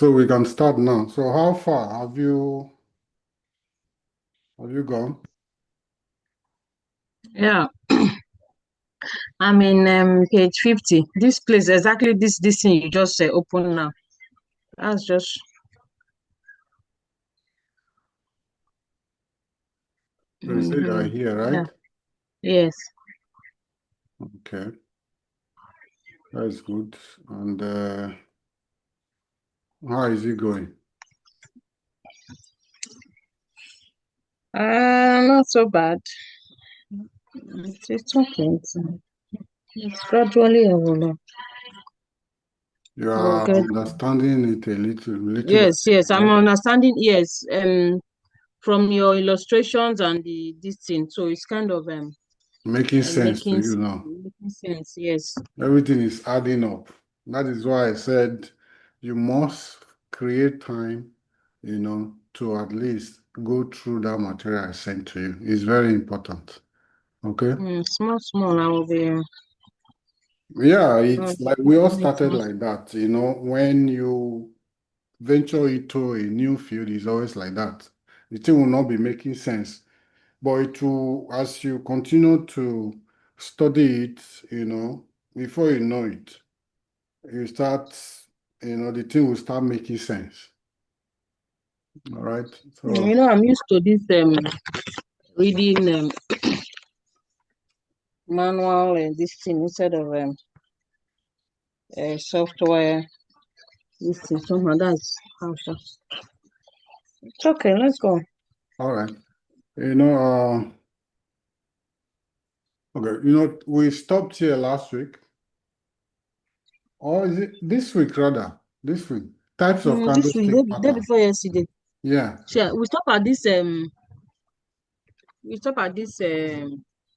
So we can start now. So how far have you gone? Yeah, I'm in page 50. This place, exactly this thing you just open now. That's just So you say you are here, yeah. right? Yes. Okay, that's good. And how is it going? Not so bad. It's okay. It's gradually evolving. You We'll are get understanding it a little. yes. I'm Right? understanding, yes. From your illustrations and this thing. So it's kind of Making sense to making you now. sense, yes. Everything is adding up. That is why I said you must create time, to at least go through that material I sent to you. It's very important. Okay? Small, I will be Yeah, uh, it's like we all it started like that. When you venture into a new field, it's always like that. The thing will not be making sense, but it will, as you continue to study it, before you know it, you start, the thing will start making sense. All right. So, I'm used to this reading manual and this thing instead of software. This thing somehow that's how so. It's okay. Let's go. all right. Okay, we stopped here last week, or is it this week rather? This week. Types of This week, candlestick day pattern. before yesterday. Yeah. Sure. We stop at this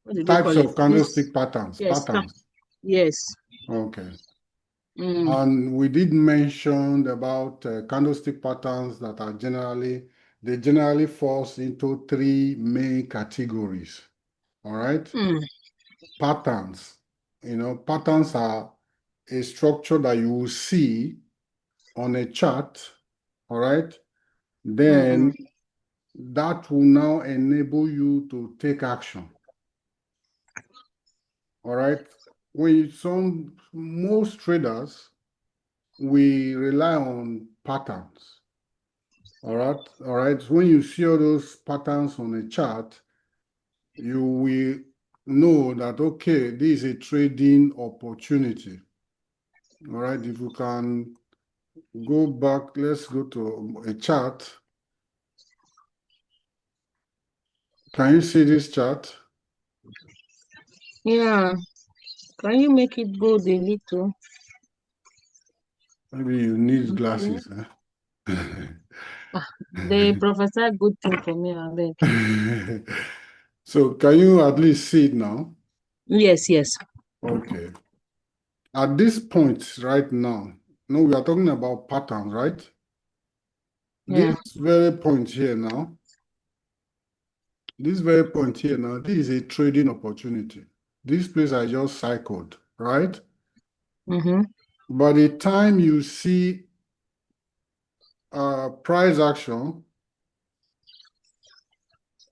what do they Types call it? of This candlestick patterns. yes, Patterns. yes. Okay. Mm, And we did mention about candlestick patterns that they generally falls into three main categories. All right. mm, Patterns. Patterns are a structure that you will see on a chart. All right. mm, Then that will now enable you to take action. All right. Most traders, we rely on patterns. All right. All right. So when you see all those patterns on a chart, you will know that, okay, this is a trading opportunity. All right. If you can go back, let's go to a chart. Can you see this chart? yeah. Can you make it bold a little? Maybe you need Okay. glasses. Huh? They prophesy good thing for me, I beg. So can you at least see it now? Yes, yes. Okay. At this point right now, no, we are talking about patterns, right? Yeah. This very point here now, this is a trading opportunity. This place I just cycled, right? Mm-hmm. By the time you see price action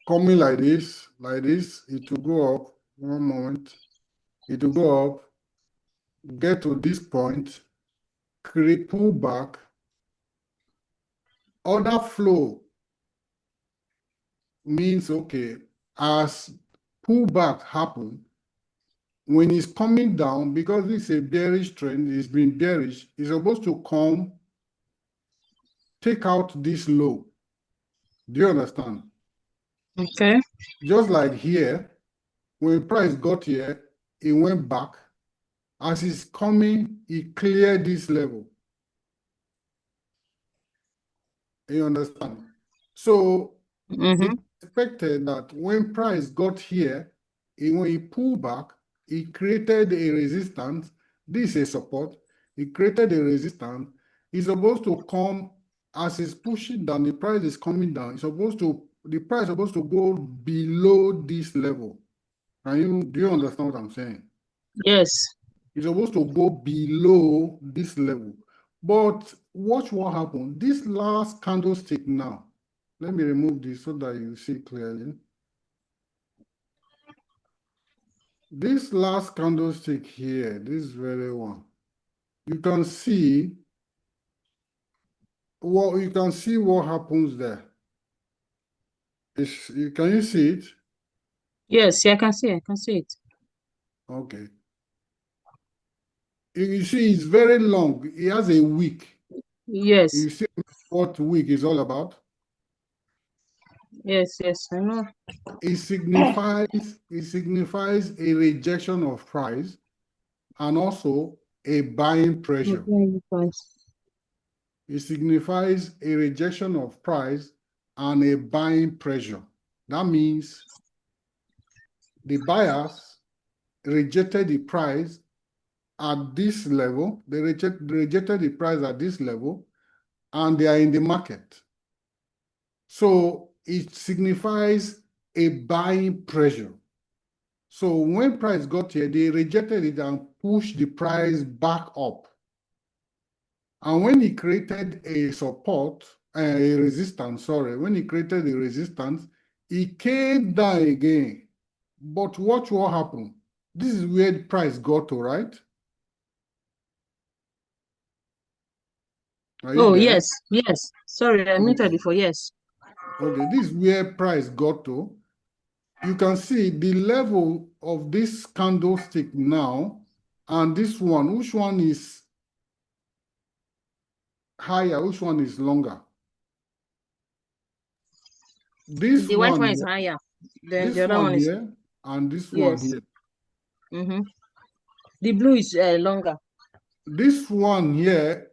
coming like this, it will go up. One moment, it will go up, get to this point, pull back, order flow means, okay, as pullback happen, when it's coming down, because it's a bearish trend, it's been bearish, it's supposed to come, take out this low. Do you understand? Okay. Just like here, when price got here, it went back. As it's coming, it cleared this level. You understand? So Mm-hmm. it's expected that when price got here, when it pulled back, it created a resistance. This is a support. It created a resistance. It's supposed to come as it's pushing down, the price is coming down. The price is supposed to go below this level. Do you understand what I'm saying? Yes. It's supposed to go below this level. But watch what happened. This last candlestick now, let me remove this so that you see clearly. This last candlestick here, this very one, you can see what happens there. Can you see it? Yes, yeah, I can see. I can see it. Okay. You see, it's very long. It has a wick. Yes, You see what wick is all about? yes, yes. I know. It signifies a rejection of price and also a buying pressure. Okay, thanks. It signifies a rejection of price and a buying pressure. That means the buyers rejected the price at this level. They rejected the price at this level, and they are in the market. So it signifies a buying pressure. So when price got here, they rejected it and pushed the price back up. And when he created a support, a resistance, sorry, when he created a resistance, it came down again. But watch what happened. This is where the price got to, right? Are you Oh, there? yes, yes. Sorry, I muted Okay. before. Yes. Okay, this is where price got to. You can see the level of this candlestick now and this one. Which one is higher? Which one is longer? This The white one one is here, higher. Then the this other one one is, here, and this one yes. here. Mm-hmm. The blue is longer. This one here,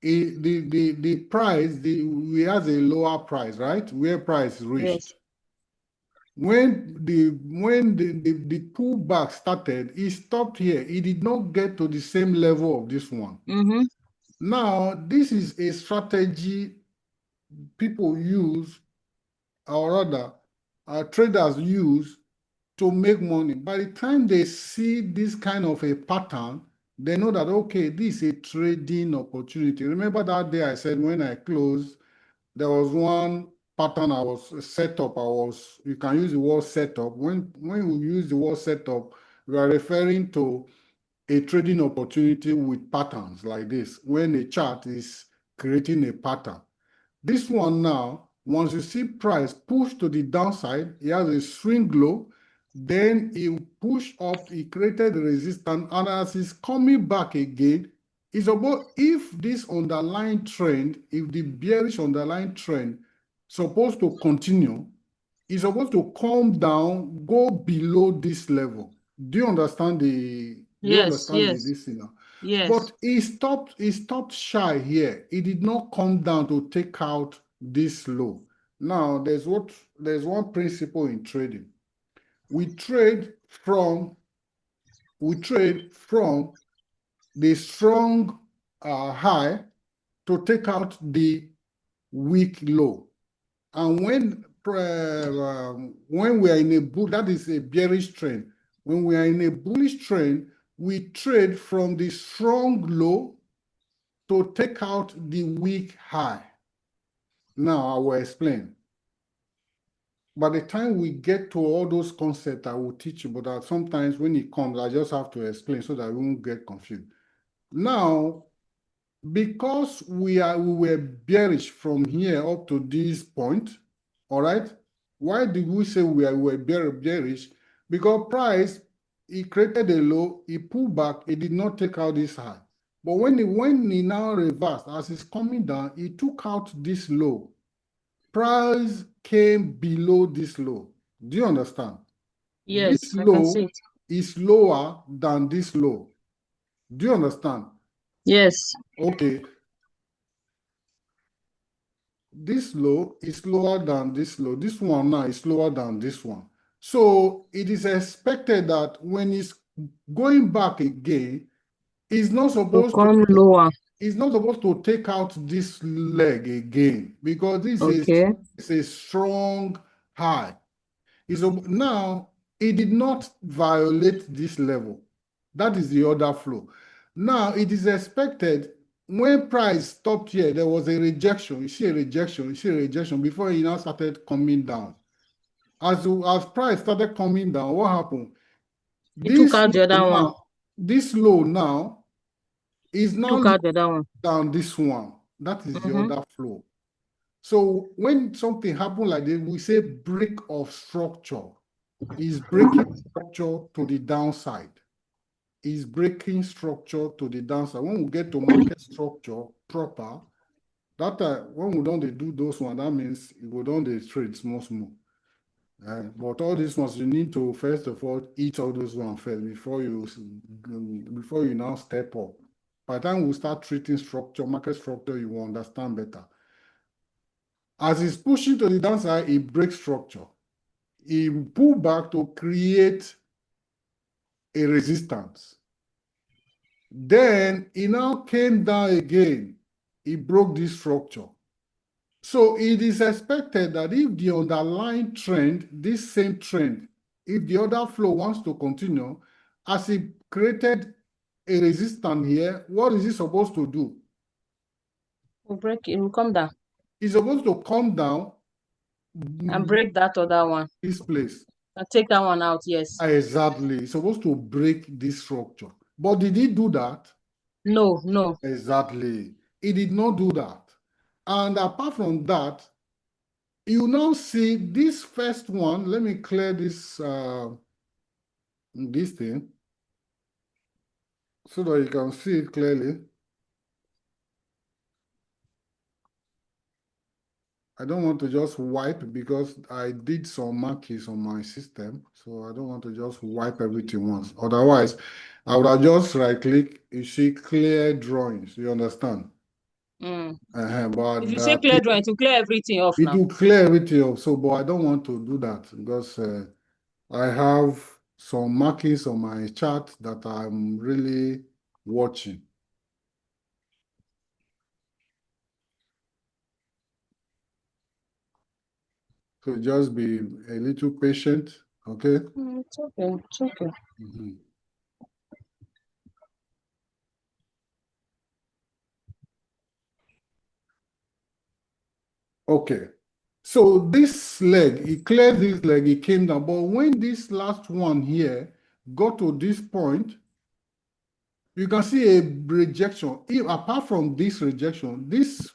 the price, we has a lower price, right? Where price Yes. reached. When the pullback started, it stopped here. It did not get to the same level of this one. Mm-hmm. Now, this is a strategy people use, or rather, traders use to make money. By the time they see this kind of a pattern, they know that, okay, this is a trading opportunity. Remember that day I said when I closed, there was one pattern I was set up. You can use the word setup. When we use the word setup, we are referring to a trading opportunity with patterns like this, when a chart is creating a pattern. This one now, once you see price push to the downside, it has a swing low, then it push up, it created resistance, and as it's coming back again, it's about if this underlying trend, if the bearish underlying trend supposed to continue, it's supposed to come down, go below this level. Do you understand Yes, yes, this thing now? yes, But it stopped shy here. It did not come down to take out this low. Now, there's one principle in trading. We trade from the strong high to take out the weak low. And when we are in a bull, that is a bearish trend. When we are in a bullish trend, we trade from the strong low to take out the weak high. Now I will explain. By the time we get to all those concepts, I will teach you, but sometimes when it comes, I just have to explain so that we won't get confused. Now, because we were bearish from here up to this point, all right? Why did we say we were bearish? Because price, it created a low, it pulled back, it did not take out this high. But when it now reversed, as it's coming down, it took out this low. Price came below this low. Do you understand? This yes. I can see low it. is lower than this low. Do you understand? Yes, Okay, this low is lower than this low. This one now is lower than this one. So it is expected that when it's going back again, it's not to supposed to come lower. it's not supposed to take out this leg again because Okay. is a strong high. Now it did not violate this level. That is the order flow. Now it is expected when price stopped here, there was a rejection. You see a rejection, you see a rejection before it now started coming down. As price started coming down, what happened? He took This out the other low one. now, this low now is now Took out the other one. down this one. That is the Mm-hmm. other flow. So when something happens like this, we say break of structure. Is breaking structure to the downside. Is breaking structure to the downside. When we get to market structure proper, that when we don't do those ones, that means we don't trade small. But all these ones, you need to first of all eat all those ones first before you now step up. By the time we start treating structure, market structure, you will understand better. As it's pushing to the downside, it breaks structure. It pull back to create a resistance. Then it now came down again. It broke this structure. So it is expected that if the underlying trend, this same trend, if the other flow wants to continue, as it created a resistance here, what is it supposed to do? We'll break it. We'll come down. It's supposed to come down And break that other one. this place. And take that one out, yes. Exactly. It's supposed to break this structure. But did it do that? No, no. Exactly. It did not do that. And apart from that, you now see this first one. Let me clear this thing so that you can see it clearly. I don't want to just wipe because I did some markings on my system. So I don't want to just wipe everything once. Otherwise, I would have just right click, you see clear drawings. You understand? Mm. But If you say clear drawing, to clear everything off it now. will clear everything off. So, but I don't want to do that because I have some markings on my chart that I'm really watching. So just be a little patient, okay? It's okay. It's okay. Mhm. Okay. So this leg, it cleared this leg, it came down. But when this last one here got to this point, you can see a rejection. Apart from this rejection, this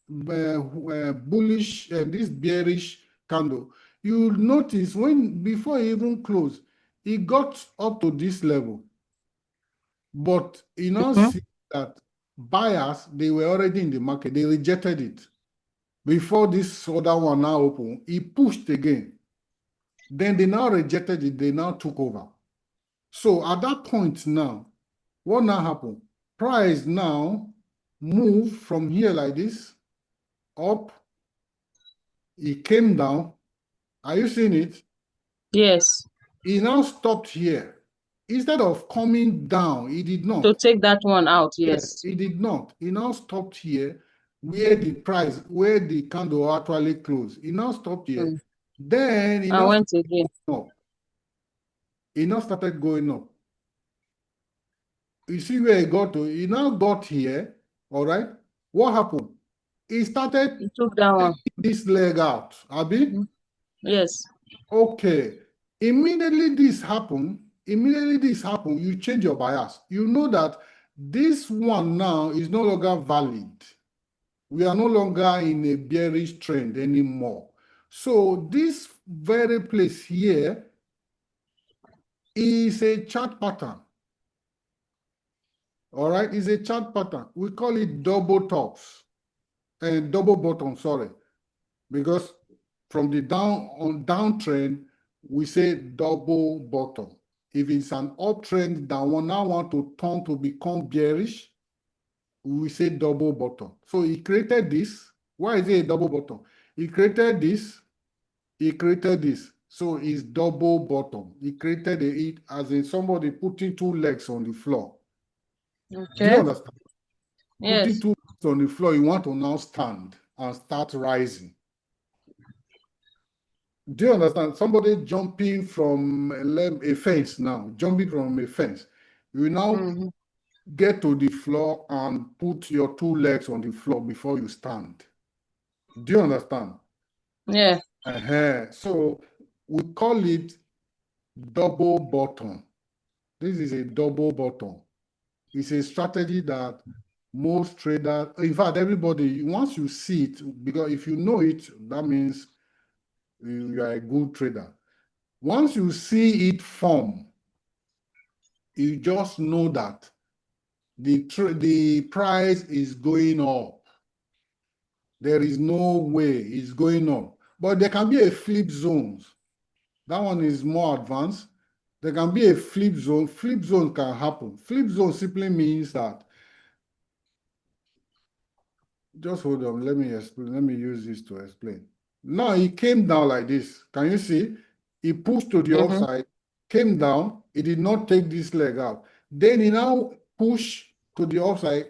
bullish and this bearish candle, you notice before it even closed, it got up to this level. But you now see that buyers, they were already in the market. They rejected it. Before this other one now open, it pushed again. Then they now rejected it. They now took over. So at that point now, what now happened? Price now moved from here like this, up. It came down. Are you seeing it? Yes. It now stopped here. Instead of coming down, it did not. To take that one out, Yes, yes. it did not. It now stopped here where the candle actually closed. It now stopped here. Mm. Then it I now went again. up. It now started going up. You see where it got to? It now got here. All right. What happened? It started You took that one. taking this leg out. Abi? Yes. Okay. Immediately this happened, you change your bias. You know that this one now is no longer valid. We are no longer in a bearish trend anymore. So this very place here is a chart pattern. All right, it's a chart pattern. We call it double tops and double bottom, sorry, because from the downtrend, we say double bottom. If it's an uptrend that one now want to turn to become bearish, we say double bottom. So he created this. Why is it a double bottom? He created this. He created this. So it's double bottom. He created it as in somebody putting two legs on the floor. Do you Okay. understand? Putting Yes. two legs on the floor, you want to now stand and start rising. Do you understand? Somebody jumping from a fence now, jumping from a fence. You now get to the floor and put your two legs on the floor before you stand. Do you understand? Yeah. So we call it double bottom. This is a double bottom. It's a strategy that most traders, in fact, everybody, once you see it, because if you know it, that means you are a good trader. Once you see it form, you just know that the price is going up. There is no way it's going up. But there can be a flip zones. That one is more advanced. There can be a flip zone. Flip zone can happen. Flip zone simply means that, just hold on, let me explain. Let me use this to explain. Now he came down like this. Can you see? He pushed to the Mm-hmm. upside, came down. He did not take this leg out. Then he now pushed to the upside,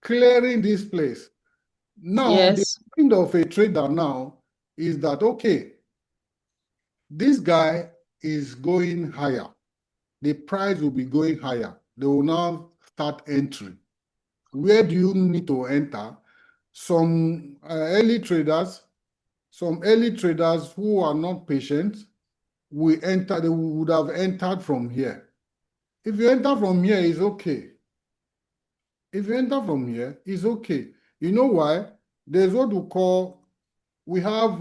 clearing this place. Now, the Yes. mind of a trader now is that, okay, this guy is going higher. The price will be going higher. They will now start entering. Where do you need to enter? Some early traders who are not patient will enter, they would have entered from here. If you enter from here, it's okay. If you enter from here, it's okay. You know why? There's what we call, we have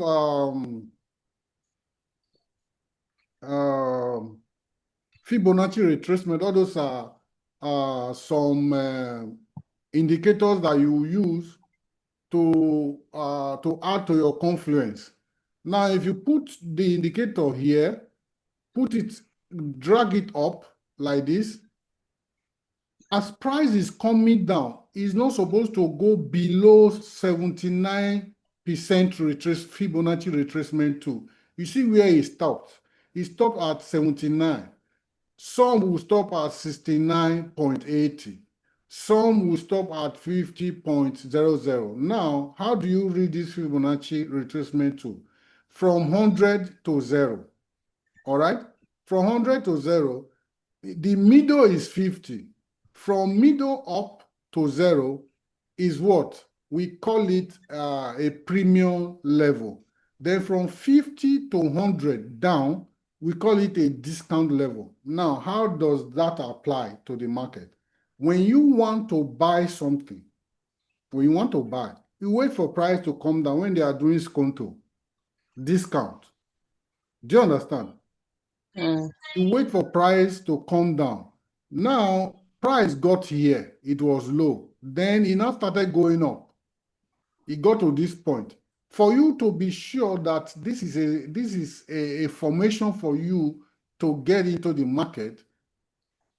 Fibonacci retracement. All those are some indicators that you use to add to your confluence. Now, if you put the indicator here, drag it up like this, as price is coming down, it's not supposed to go below 79% Fibonacci retracement 2. You see where it stopped? It stopped at 79. Some will stop at 69.80. Some will stop at 50.00. Now, how do you read this Fibonacci retracement tool? From 100 to 0. All right? From 100 to 0, the middle is 50. From middle up to 0 is what? We call it a premium level. Then from 50 to 100 down, we call it a discount level. Now, how does that apply to the market? When you want to buy something, you wait for price to come down when they are doing sconto, discount. Do you understand? Mm. You wait for price to come down. Now, price got here, it was low. Then it now started going up. It got to this point. For you to be sure that this is a formation for you to get into the market,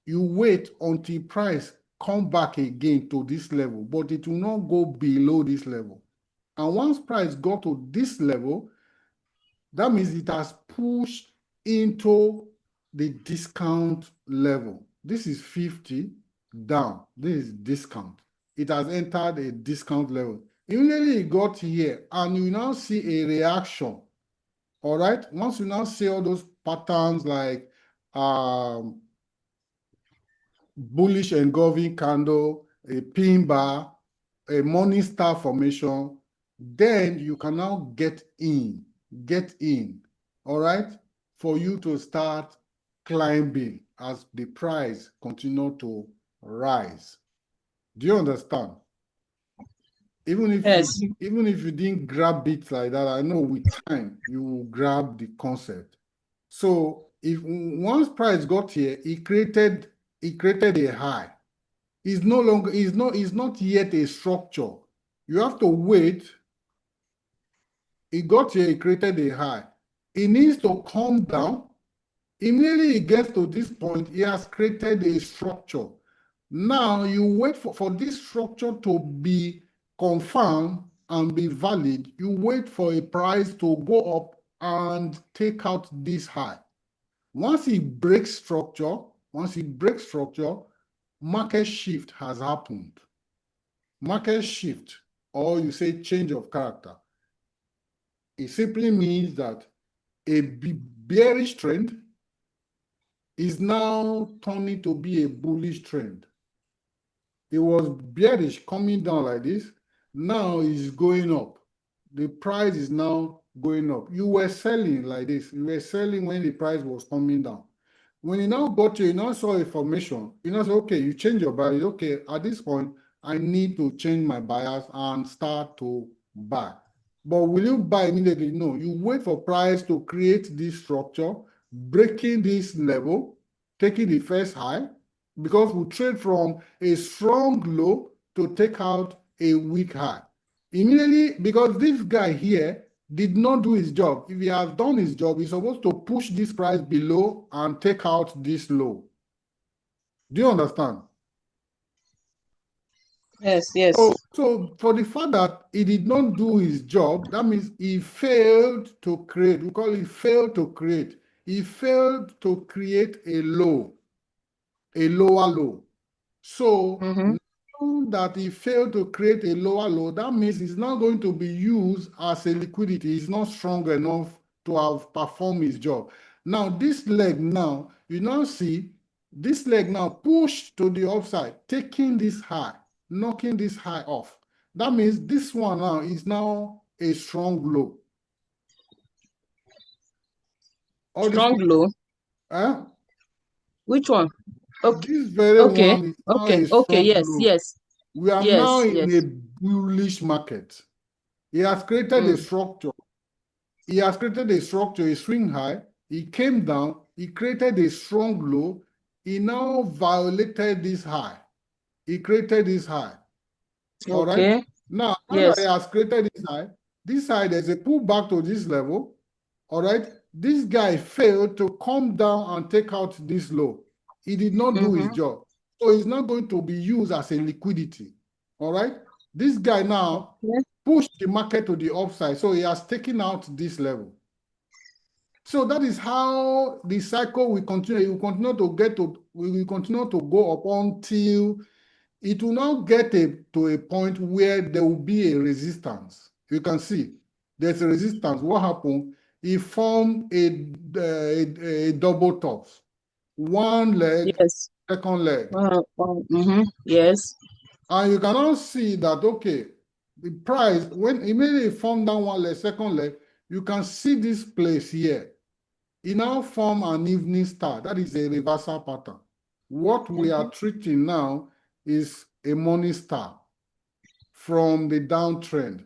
you wait until price come back again to this level, but it will not go below this level. And once price got to this level, that means it has pushed into the discount level. This is 50 down. This is discount. It has entered a discount level. Immediately it got here, and you now see a reaction. All right. Once you now see all those patterns like bullish engulfing candle, a pin bar, a morning star formation, then you can now get in, all right, for you to start climbing as the price continue to rise. Do you understand? Yes. Even if you didn't grab it like that, I know with time you will grab the concept. So if once price got here, it created a high. It's no longer, it's not yet a structure. You have to wait. It got here, it created a high. It needs to come down. Immediately it gets to this point, it has created a structure. Now you wait for this structure to be confirmed and be valid. You wait for a price to go up and take out this high. Once it breaks structure, market shift has happened. Market shift, or you say change of character. It simply means that a bearish trend is now turning to be a bullish trend. It was bearish coming down like this. Now it's going up. The price is now going up. You were selling like this. You were selling when the price was coming down. When you now got you now saw a formation, you now say, okay, you change your bias. Okay, at this point, I need to change my bias and start to buy. But will you buy immediately? No, you wait for price to create this structure, breaking this level, taking the first high, because we trade from a strong low to take out a weak high. Immediately, because this guy here did not do his job. If he has done his job, he's supposed to push this price below and take out this low. Do you understand? Yes, yes. So for the fact that he did not do his job, that means he failed to create. We call it failed to create. He failed to create a low, a lower low. So now that he failed to create a lower low, that means it's not going to be used as a liquidity. It's not strong enough to have performed his job. Now, this leg now, you now see this leg now pushed to the upside, taking this high, knocking this high off. That means this one now is now a strong low. Strong low. Eh? Which one? Okay. This very Okay. one is now Okay. a Okay. strong Yes. low. Yes. We are now Yes. in a Yes. bullish market. He has created a structure. He has created a structure, a swing high. He came down. He created a strong low. He now violated this high. He created this high. All right. Okay. Now that he Yes. has created this high, there's a pullback to this level. All right. This guy failed to come down and take out this low. He did not do his job. So it's not going to be used as a liquidity. All right. This guy now pushed the market to the upside. So he has taken out this level. So that is how the cycle will continue. It will continue to we will continue to go up until it will now get to a point where there will be a resistance. You can see there's a resistance. What happened? It formed a double top. One leg, Yes. second leg. Yes. And you can now see that, okay, the price, when immediately formed down one leg, second leg, you can see this place here. It now form an evening star. That is a reversal pattern. What we are treating now is a morning star from the downtrend.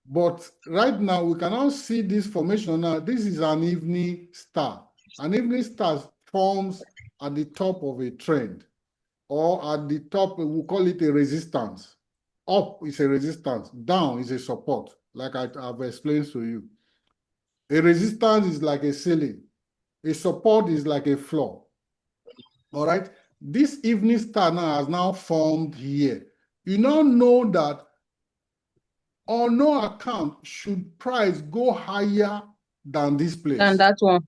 But right now, we can now see this formation now. This is an evening star. An evening star forms at the top of a trend, or at the top, we call it a resistance. Up is a resistance, down is a support, like I've explained to you. A resistance is like a ceiling. A support is like a floor. All right. This evening star now has now formed here. You now know that on no account should price go higher than this place. And that one.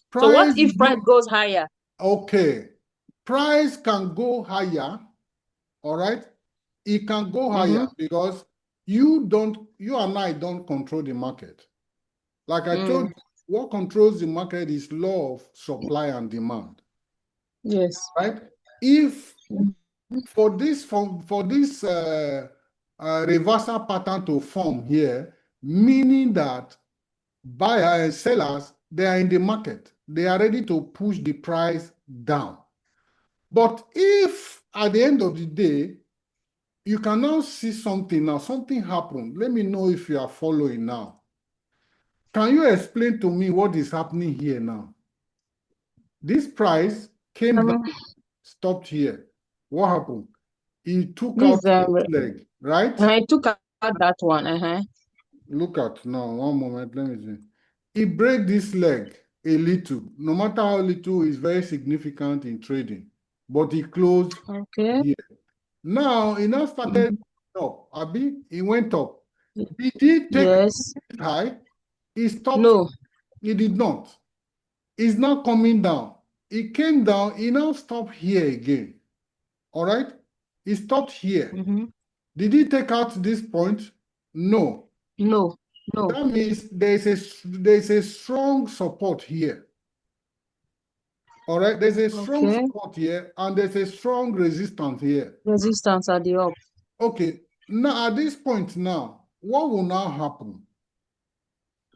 Price So what if price goes higher? Okay. Price can go higher. All right. It can go higher because you and I don't control the market. Like I told you, what controls the market is law of supply and demand. Yes. Right? If for this reversal pattern to form here, meaning that buyers and sellers, they are in the market, they are ready to push the price down. But if at the end of the day, you can now see something now, something happened. Let me know if you are following now. Can you explain to me what is happening here now? This price came down, stopped here. What happened? He took out this leg, right? I took out that one. Look at now, one moment, let me see. He break this leg a little. No matter how little, is very significant in trading. But he closed here. Now, he now started up. Abi, he went up. Did he take high? He stopped. No. He did not. He's now coming down. He came down. He now stopped here again. All right? He stopped here. Did he take out this point? No. No. No. That means there's a strong support here. All right, there's a strong Okay. support here and there's a strong resistance here. Resistance at the up. Okay, now at this point now, what will now happen?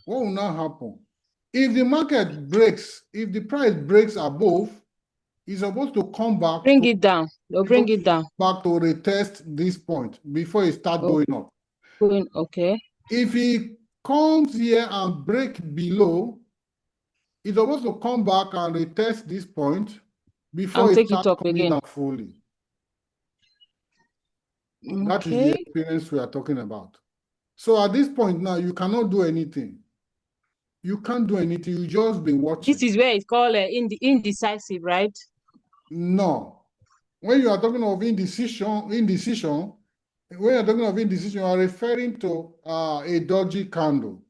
What will now happen? If the market breaks, if the price breaks above, it's supposed to come back Bring to it down. They'll bring it down. retest this point before it start Oh, going up. okay. If it comes here and break below, it's supposed to come back and retest this point before And it take it starts up coming again. down fully. That is the Okay. experience we are talking about. So at this point now, you cannot do anything. You can't do anything. You just be This watching. is where it's called indecisive, right? No. When you are talking of indecision, when you're talking of indecision, you are referring to a dodgy candle.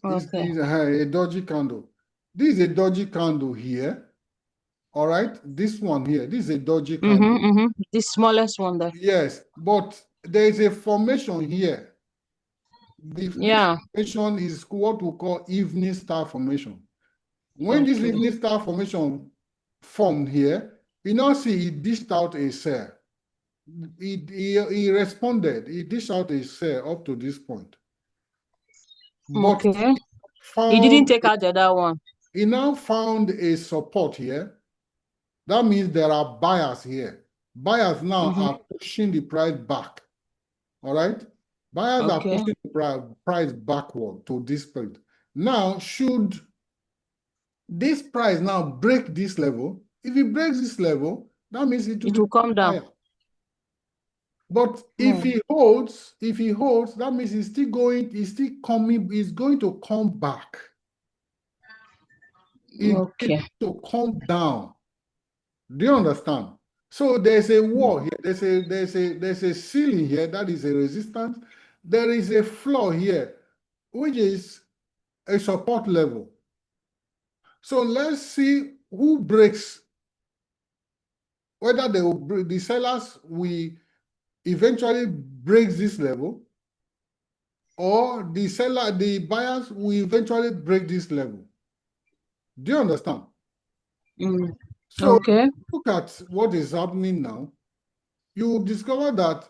Okay. It's a dodgy candle. This is a dodgy candle here. All right. This one here. This is a dodgy candle. The smallest one there. Yes, but there is a formation here. This Yeah. formation is what we call evening star formation. When this Okay. evening star formation formed here, you now see it dished out a cell. He responded, he dished out a cell up to this point. But Okay. He didn't found take out the other one. he now found a support here. That means there are buyers here. Buyers now are pushing the price back. All right? Buyers are Okay. pushing the price backward to this point. Now, should this price now break this level, if it breaks this level, that means it will It be will come down. higher. But if he holds, that means he's still going, he's still coming, he's going to come back. It's going Okay. to come down. Do you understand? So there's a wall here, there's a ceiling here, that is a resistance. There is a floor here, which is a support level. So let's see who breaks, whether the sellers will eventually break this level, or the buyers will eventually break this level. Do you understand? So Okay. look at what is happening now. You will discover that,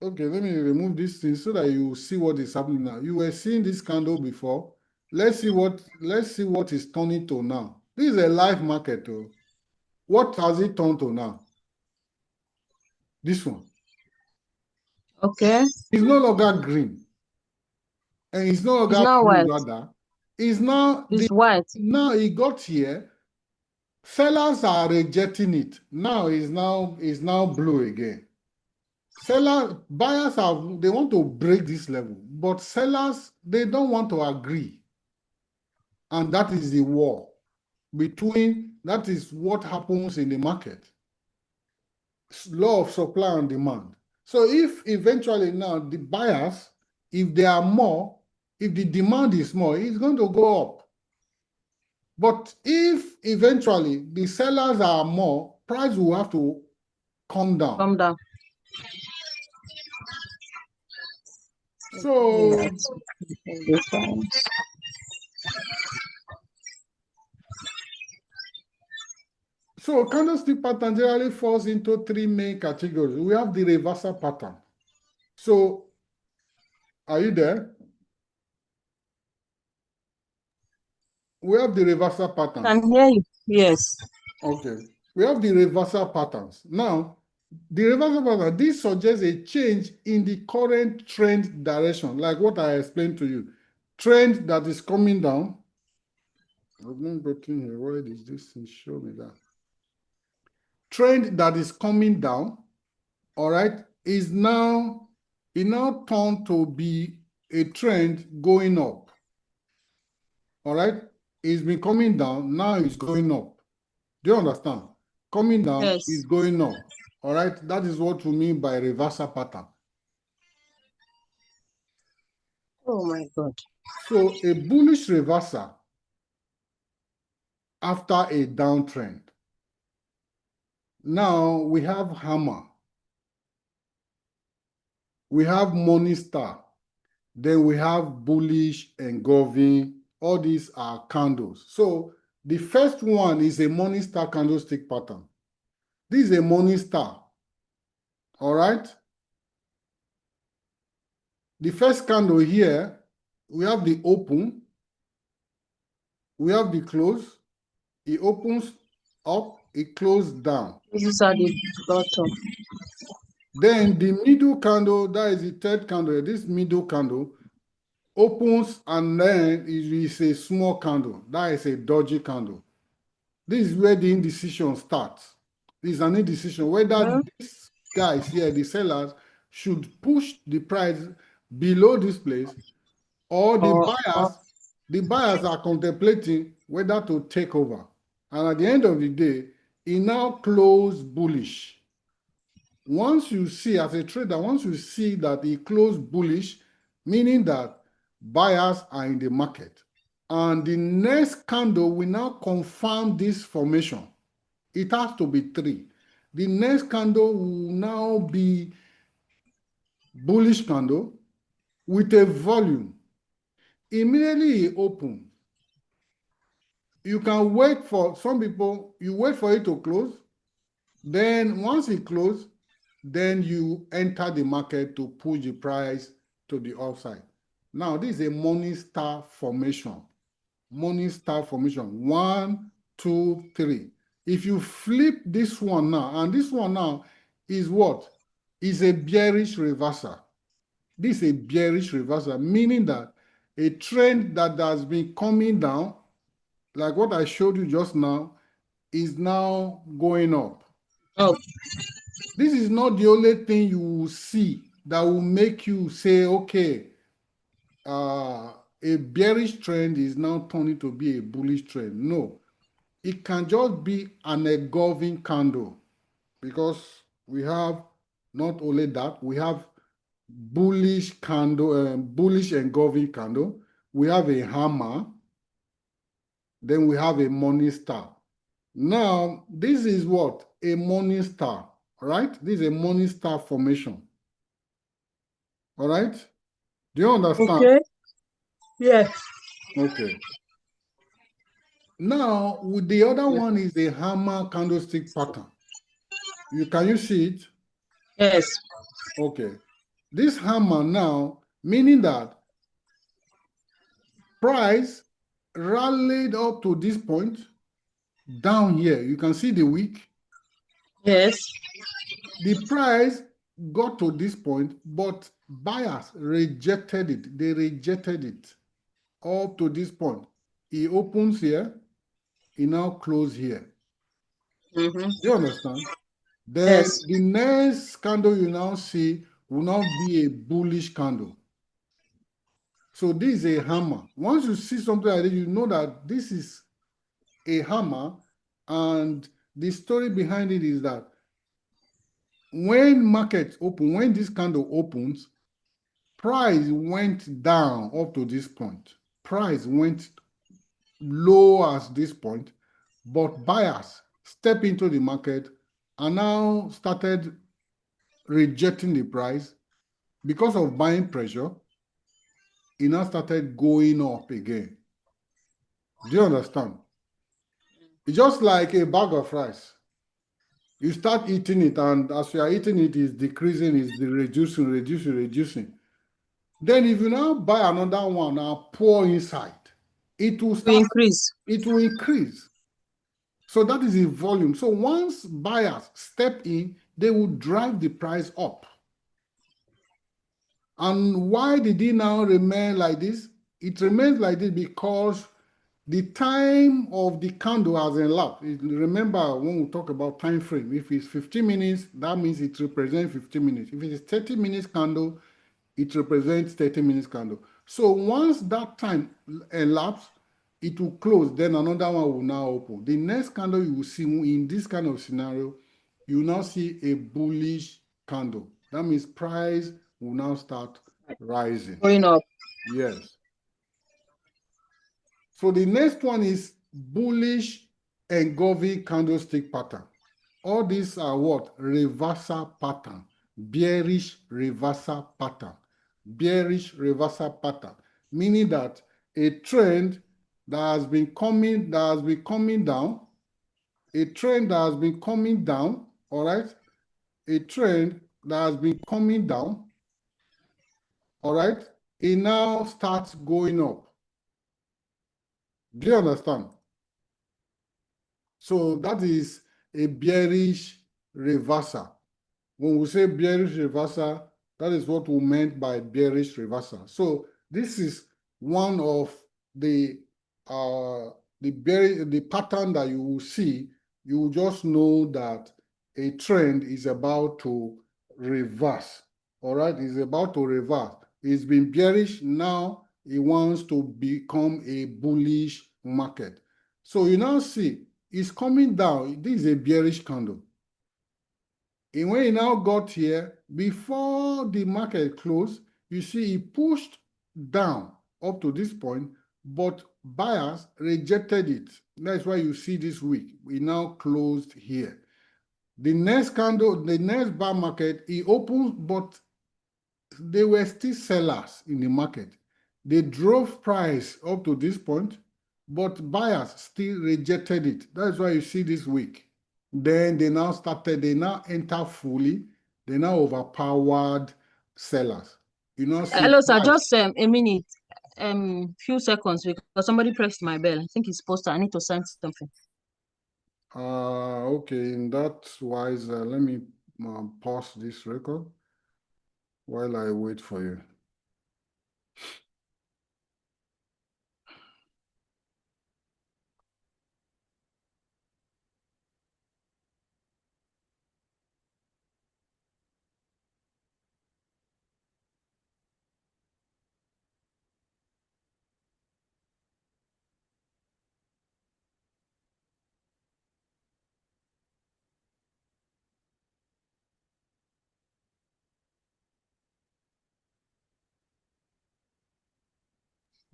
okay, let me remove this thing so that you see what is happening now. You were seeing this candle before. Let's see what is turning to now. This is a live market. Oh. What has it turned to now? This one. Okay. It's no longer green. And it's no It's longer not blue, white. rather. It's now It's white. now it got here. Sellers are rejecting it. Now it's now blue again. Buyers they want to break this level, but sellers, they don't want to agree. And that is the war that is what happens in the market. Law of supply and demand. So if eventually now the buyers, if there are more, if the demand is more, it's going to go up. But if eventually the sellers are more, price will have to come down. Come down. So, candlestick pattern generally falls into three main categories. We have the reversal pattern. So, are you there? We have the reversal patterns. I can hear you. Yes. Okay. We have the reversal patterns. Now, the reversal pattern, this suggests a change in the current trend direction, like what I explained to you. Trend that is coming down. I've not gotten here. Why is this thing show me that? Trend that is coming down, all right, it now turned to be a trend going up. All right, it's been coming down, now it's going up. Do you understand? Coming down, Yes. is going up. All right, that is what we mean by reversal pattern. Oh my God. So a bullish reversal after a downtrend. Now we have hammer. We have morning star. Then we have bullish engulfing. All these are candles. So The first one is a morning star candlestick pattern. This is a morning star. All right. The first candle here, we have the open, we have the close. It opens up, it closed down. These are the bottom. Then the middle candle, that is the third candle, this middle candle opens and then it is a small candle. That is a dodgy candle. This is where the indecision starts. This is an indecision whether these guys here, the sellers, should push the price below this place, or the buyers are contemplating whether to take over. And at the end of the day, it now closed bullish. Once you see, as a trader, once you see that it closed bullish, meaning that buyers are in the market, and the next candle will now confirm this formation. It has to be 3. The next candle will now be bullish candle with a volume. Immediately it opens. You can wait for, some people, you wait for it to close. Then once it closes, then you enter the market to push the price to the upside. Now, this is a morning star formation. Morning star formation. 1, 2, 3. If you flip this one now, and this one now is what? Is a bearish reversal. This is a bearish reversal, meaning that a trend that has been coming down, like what I showed you just now, is now going up. Oh, This is not the only thing you will see that will make you say, okay, a bearish trend is now turning to be a bullish trend. No, it can just be an engulfing candle, because we have not only that, we have bullish candle, bullish engulfing candle. We have a hammer. Then we have a morning star. Now, this is what? A morning star, right? This is a morning star formation. All right? Do you understand? okay. Yes. Okay. Now, with the other one is a hammer candlestick pattern. Can you see it? Yes. Okay. This hammer now, meaning that price rallied up to this point, down here. You can see the wick. Yes. The price got to this point, but buyers rejected it. They rejected it up to this point. It opens here. It now closes here. Mm-hmm. Do you understand? Then Yes. the next candle you now see will now be a bullish candle. So this is a hammer. Once you see something like this, you know that this is a hammer. And the story behind it is that when markets open, when this candle opens, price went down up to this point. Price went low at this point, but buyers step into the market and now started rejecting the price because of buying pressure. It now started going up again. Do you understand? It's just like a bag of rice. You start eating it, and as you are eating it, it's decreasing, it's reducing, reducing, reducing. Then if you now buy another one and pour inside, it will We start, increase. it will increase. So that is the volume. So once buyers step in, they will drive the price up. And why did it now remain like this? It remains like this because the time of the candle has elapsed. Remember when we talk about time frame, if it's 15 minutes, that means it represents 15 minutes. If it is 30 minutes candle, it represents 30 minutes candle. So once that time elapsed, it will close, then another one will now open. The next candle you will see in this kind of scenario, you now see a bullish candle. That means price will now start rising. Going up. Yes. So the next one is bullish engulfing candlestick pattern. All these are what? Reversal pattern. Bearish reversal pattern. Bearish reversal pattern. Meaning that a trend that has been coming down, a trend that has been coming down, all right? A trend that has been coming down, all right? It now starts going up. Do you understand? So that is a bearish reversal. When we say bearish reversal, that is what we meant by bearish reversal. So this is one of the pattern that you will see. You will just know that a trend is about to reverse. All right, it's about to reverse. It's been bearish, now it wants to become a bullish market. So you now see it's coming down. This is a bearish candle. And when it now got here, before the market closed, you see it pushed down up to this point, but buyers rejected it. That's why you see this week, we now closed here. The next candle, the next bar market, it opened, but they were still sellers in the market. They drove price up to this point, but buyers still rejected it. That's why you see this week. Then they now enter fully. They now overpowered sellers. You now see Hello, sir. price. Just a minute, few seconds because somebody pressed my bell. I think it's posted. I need to sign something. Okay, in that wise, let me pause this record while I wait for you.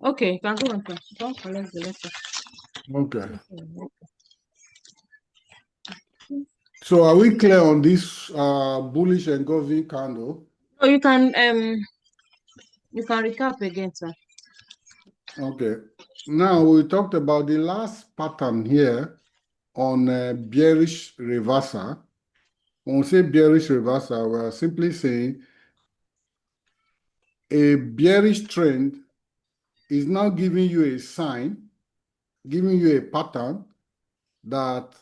Okay, you can go on, sir. Don't collect the letter. Okay. So are we clear on this bullish engulfing candle? No, you can recap again, sir. Okay. Now we talked about the last pattern here on bearish reversal. When we say bearish reversal, we are simply saying a bearish trend is now giving you a sign, giving you a pattern that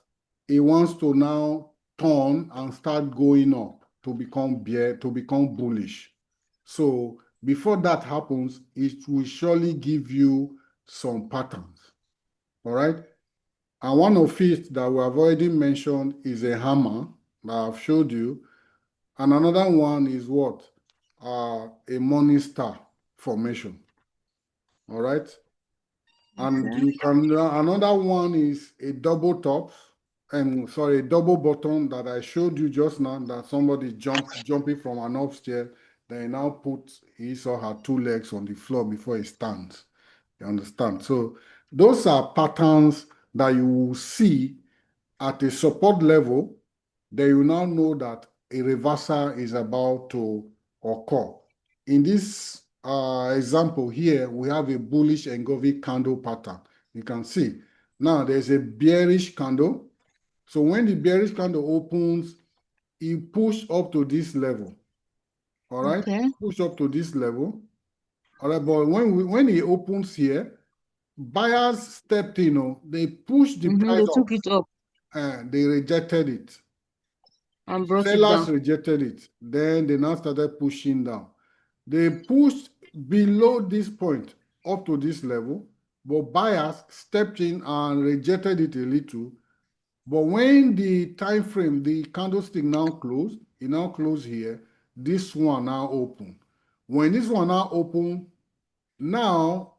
it wants to now turn and start going up to become bullish. So before that happens, it will surely give you some patterns. All right. And one of it that we have already mentioned is a hammer that I've showed you. And another one is what? A morning star formation. All right. And Okay. you can, another one is a double top, and sorry, a double bottom that I showed you just now, that somebody jumping from an upstairs, then he now put his or her two legs on the floor before he stands. You understand? So those are patterns that you will see at a support level. Then you now know that a reversal is about to occur. In this example here, we have a bullish engulfing candle pattern. You can see. Now there's a bearish candle. So when the bearish candle opens, it push up to this level. All right? Okay. Push up to this level. All right, but when it opens here, buyers stepped in, they pushed the They price up. took it up They rejected it. and brought it Sellers down. rejected it. Then they now started pushing down. They pushed below this point up to this level, but buyers stepped in and rejected it a little. But when the time frame, the candlestick now closed, it now closed here, this one now open. When this one now open, now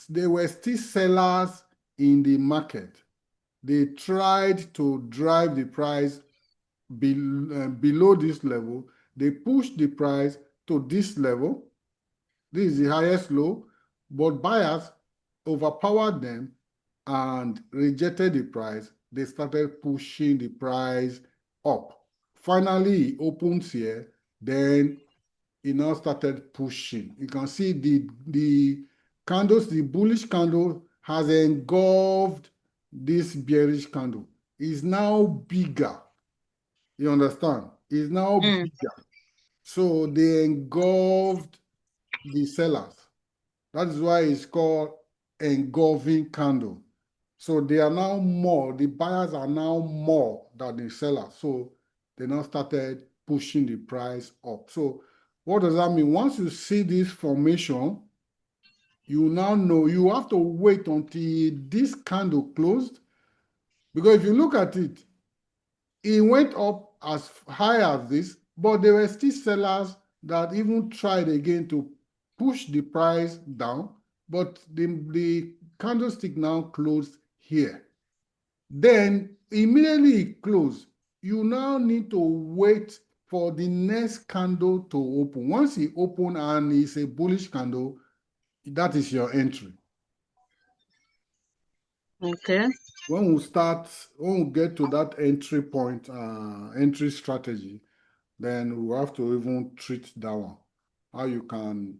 there were still sellers in the market. They tried to drive the price below this level. They push the price to this level. This is the highest low, but buyers overpowered them and rejected the price. They started pushing the price up. Finally, it opens here, then it now started pushing. You can see the candles, the bullish candle has engulfed this bearish candle. Is now bigger. You understand? Is now bigger. So they engulfed the sellers. That is why it's called engulfing candle. So they are now more, the buyers are now more than the sellers. So they now started pushing the price up. So what does that mean? Once you see this formation, you now know you have to wait until this candle closed. Because if you look at it, it went up as high as this, but there were still sellers that even tried again to push the price down, but the candlestick now closed here. Then immediately it closed. You now need to wait for the next candle to open. Once it opens and it's a bullish candle, that is your entry. Okay. When we get to that entry point, entry strategy, then we have to even treat that one. How you can,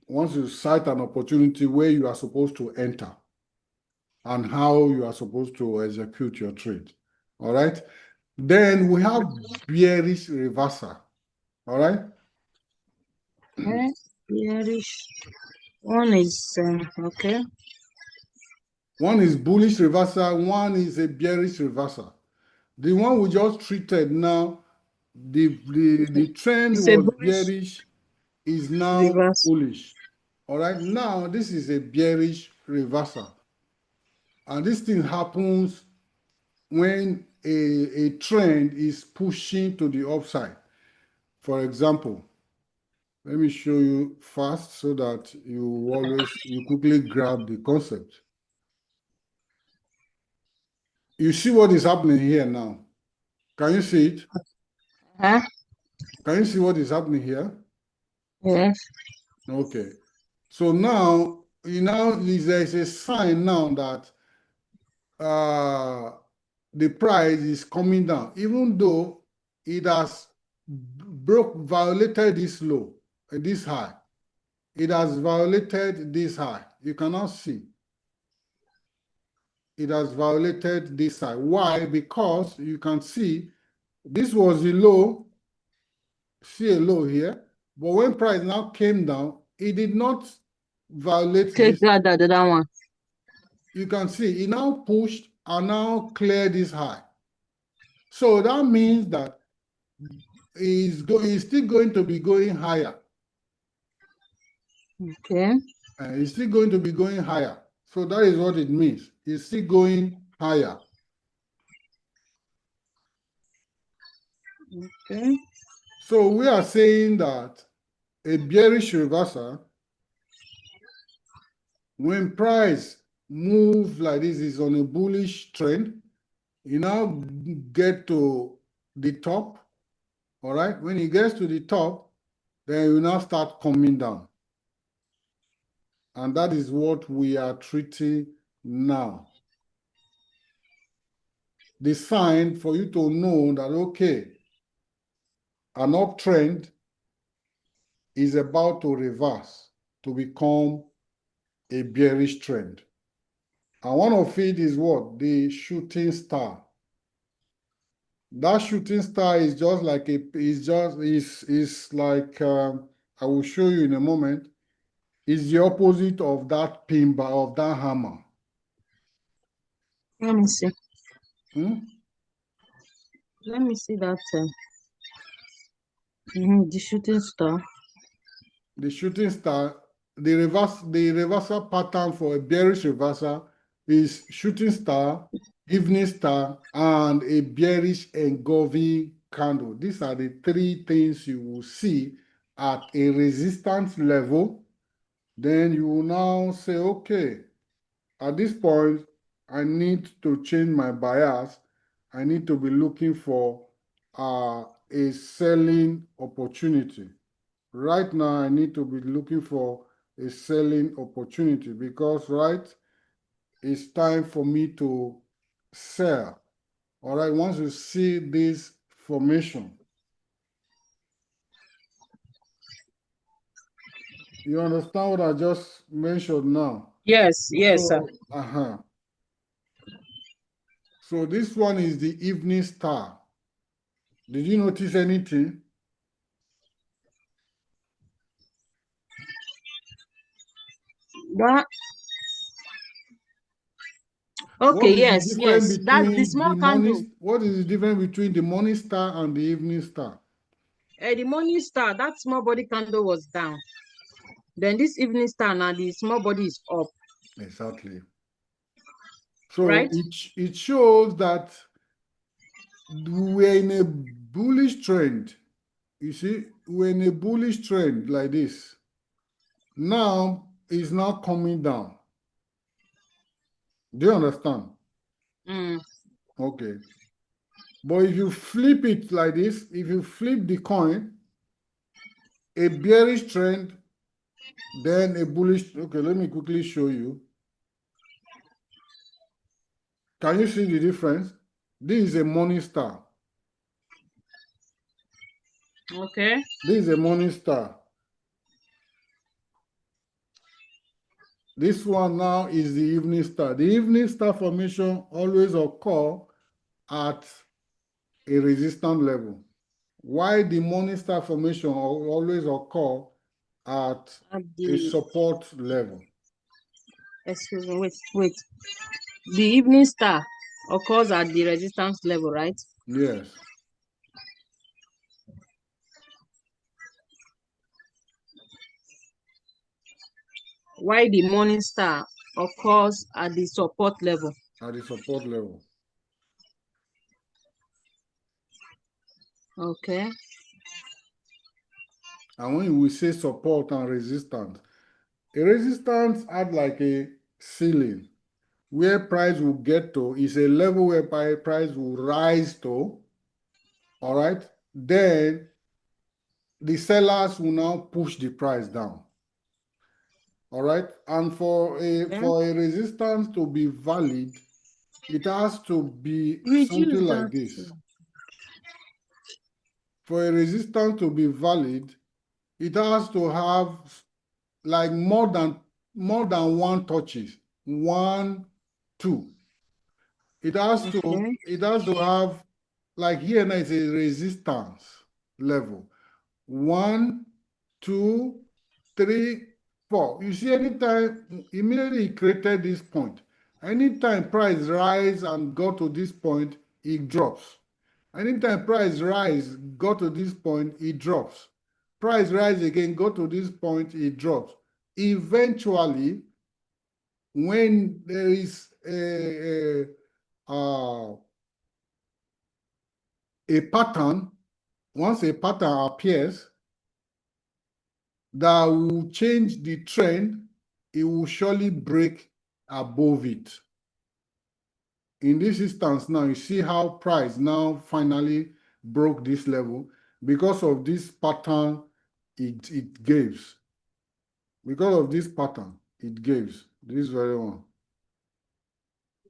once you cite an opportunity where you are supposed to enter and how you are supposed to execute your trade. All right. Then we have bearish reversal. All right. Okay. Bearish. One is okay. One is bullish reversal, one is a bearish reversal. The one we just treated now, the trend It's a was bullish bearish, is now reverse. bullish. All right, now this is a bearish reversal. And this thing happens when a trend is pushing to the upside. For example, let me show you fast so that you quickly grab the concept. You see what is happening here now. Can you see it? Huh? Can you see what is happening here? Yes. Okay. So now, there's a sign now that the price is coming down, even though it has violated this low, this high. It has violated this high. You cannot see. It has violated this high. Why? Because you can see this was the low, see a low here, but when price now came down, it did not violate Take this. that one. You can see it now pushed and now cleared this high. So that means that it's still going to be going higher. Okay. It's still going to be going higher. So that is what it means. It's still going higher. Okay. So we are saying that a bearish reversal, when price moves like this, is on a bullish trend, you now get to the top. All right. When it gets to the top, then you now start coming down. And that is what we are treating now. The sign for you to know that, okay, an uptrend is about to reverse to become a bearish trend. And one of it is what? The shooting star. That shooting star is just like is like, I will show you in a moment. Is the opposite of that pin bar, of that hammer. Let me see. Hmm? Let me see that. The shooting star. The shooting star, the reversal pattern for a bearish reversal is shooting star, evening star, and a bearish engulfing candle. These are the three things you will see at a resistance level. Then you will now say, okay, at this point, I need to change my bias. I need to be looking for a selling opportunity. Right now, I need to be looking for a selling opportunity because, right, it's time for me to sell. All right, once you see this formation, you understand what I just mentioned now? Yes, yes, sir. So, so this one is the evening star. Did you notice anything? That, okay, What is the yes, difference yes. That's the between the small candle. morning? What is the difference between the morning star and the evening star? The morning star, that small body candle was down. Then this evening star now, the small body is up, Exactly. So right? it shows that we're in a bullish trend. You see, we're in a bullish trend like this. Now it's now coming down. Do you understand? Mm, Okay. But if you flip it like this, if you flip the coin, a bearish trend, then a bullish. Okay, let me quickly show you. Can you see the difference? This is a morning star. okay. This is a morning star. This one now is the evening star. The evening star formation always occur at a resistance level. Why the morning star formation always occur at At a the, support level. excuse me, wait. The evening star occurs at the resistance level, right? Yes, While the morning star occurs at the support level. at the support level. Okay. And when we say support and resistance, a resistance had like a ceiling where price will get to is a level where price will rise to. All right. Then the sellers will now push the price down. All right. And Okay. for a resistance to be valid, it has to be something Reduce like that. this. For a resistance to be valid, it has to have like more than one touches. One, two. Okay. It has to have, like here now is a resistance level. One, two, three, four. You see, anytime immediately it created this point. Anytime price rise and go to this point, it drops. Anytime price rise, go to this point, it drops. Price rise again, go to this point, it drops. Eventually, when there is a pattern, once a pattern appears that will change the trend, it will surely break above it. In this instance now, you see how price now finally broke this level because of this pattern it gives. Because of this pattern it gives, this very one.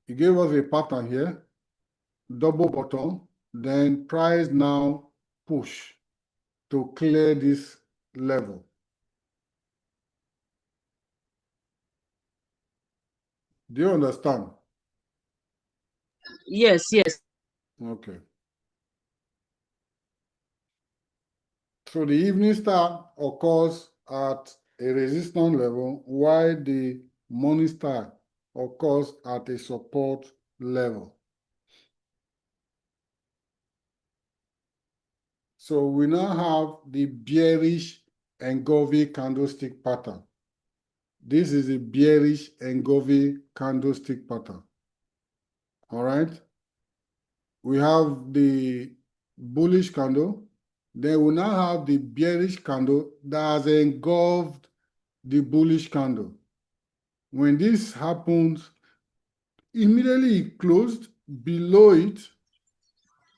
It gave us a pattern here, double bottom, then price now push to clear this level. Do you understand? Yes, yes. Okay. So the evening star occurs at a resistance level, while the morning star occurs at a support level. So we now have the bearish engulfing candlestick pattern. This is a bearish engulfing candlestick pattern. All right. We have the bullish candle. Then we now have the bearish candle that has engulfed the bullish candle. When this happens, immediately it closed below it,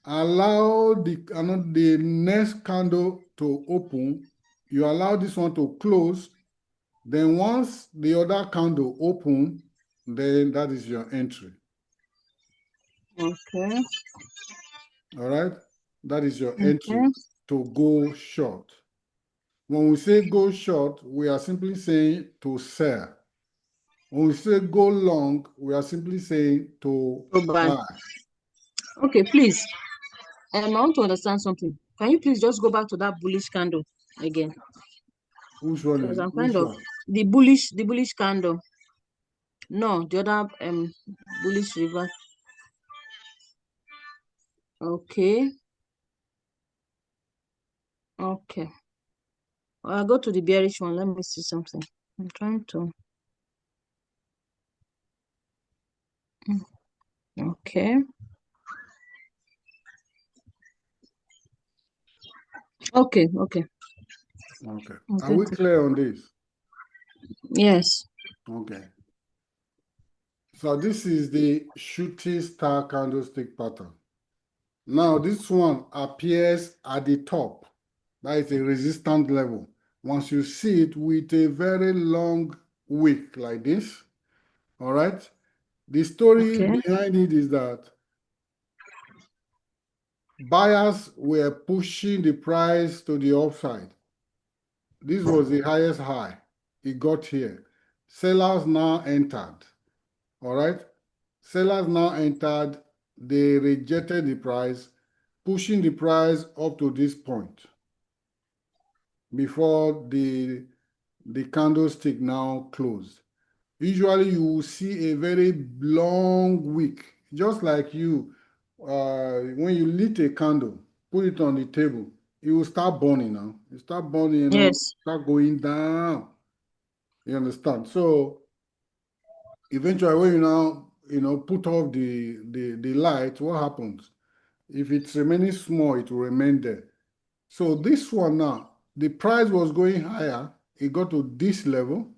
allow the next candle to open. You allow this one to close. Then once the other candle open, then that is your entry. Okay. All right. That is your Okay. entry to go short. When we say go short, we are simply saying to sell. When we say go long, we are simply saying to So bad. buy. Okay, please. I want to understand something. Can you please just go back to that bullish candle again? Which one Because is I'm kind which of one? the bullish candle. No, the other bullish reverse. Okay, okay. I'll go to the bearish one. Let me see something. I'm trying to. Okay, okay, okay. Okay. I'll Are get we it. clear on this? Yes. Okay. So this is the shooting star candlestick pattern. Now this one appears at the top. That is a resistance level. Once you see it with a very long wick like this, all right? The story Okay. behind it is that buyers were pushing the price to the upside. This was the highest high. It got here. Sellers now entered. All right. Sellers now entered. They rejected the price, pushing the price up to this point before the candlestick now closed. Usually you will see a very long wick, just like you, when you lit a candle, put it on the table, it will start burning now. It start burning, Yes. start going down. You understand? So eventually, when you now, put off the light, what happens? If it's remaining small, it will remain there. So this one now, the price was going higher. It got to this level,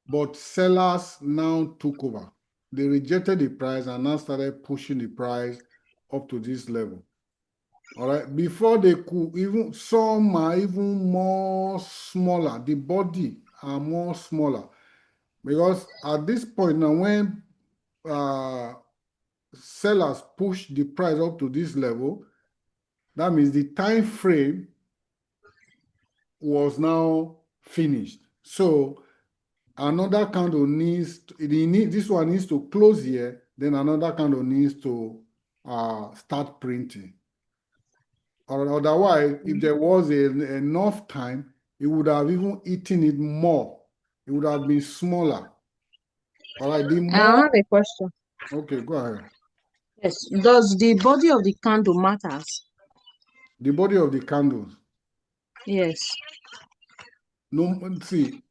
but sellers now took over. They rejected the price and now started pushing the price up to this level. All right. Before they could even, some are even more smaller. The body are more smaller because at this point now, when uh, sellers push the price up to this level, that means the time frame was now finished. So another candle this one needs to close here, then another candle needs to start printing. Or otherwise, if there was enough time, it would have even eaten it more. It would have been smaller. All right, the I more, have a question. okay, go ahead. Yes. Does the body of the candle matters? The body of the candles. Yes. No, see,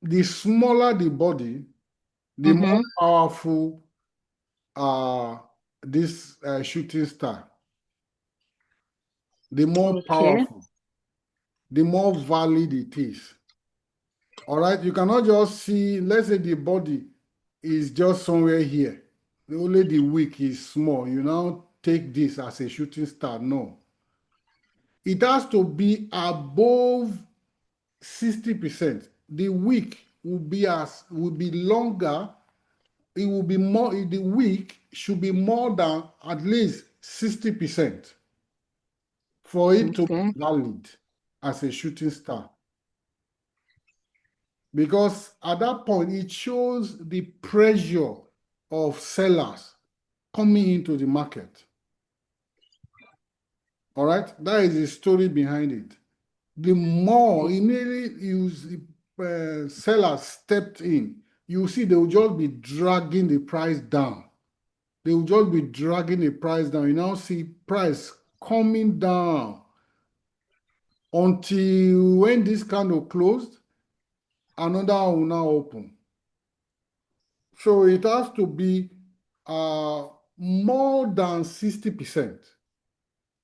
the smaller the body, the more Mm-hmm. powerful this shooting star, the more Okay. powerful, the more valid it is. All right, you cannot just see, let's say the body is just somewhere here. Only the wick is small. You now take this as a shooting star. No. It has to be above 60%. The wick will be longer. It will be more, the wick should be more than at least 60% for it to be Okay. valid as a shooting star. Because at that point, it shows the pressure of sellers coming into the market. All right, that is the story behind it. The more immediately sellers stepped in, you see they will just be dragging the price down. They will just be dragging the price down. You now see price coming down until when this candle closed, another will now open. So it has to be more than 60%,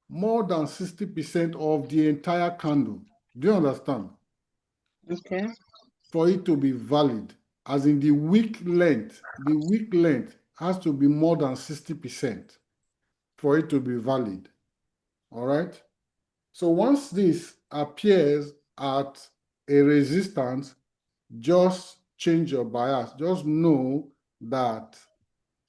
more than 60% of the entire candle. Do you understand? Okay. For it to be valid, as in the wick length has to be more than 60% for it to be valid. All right. So once this appears at a resistance, just change your bias. Just know that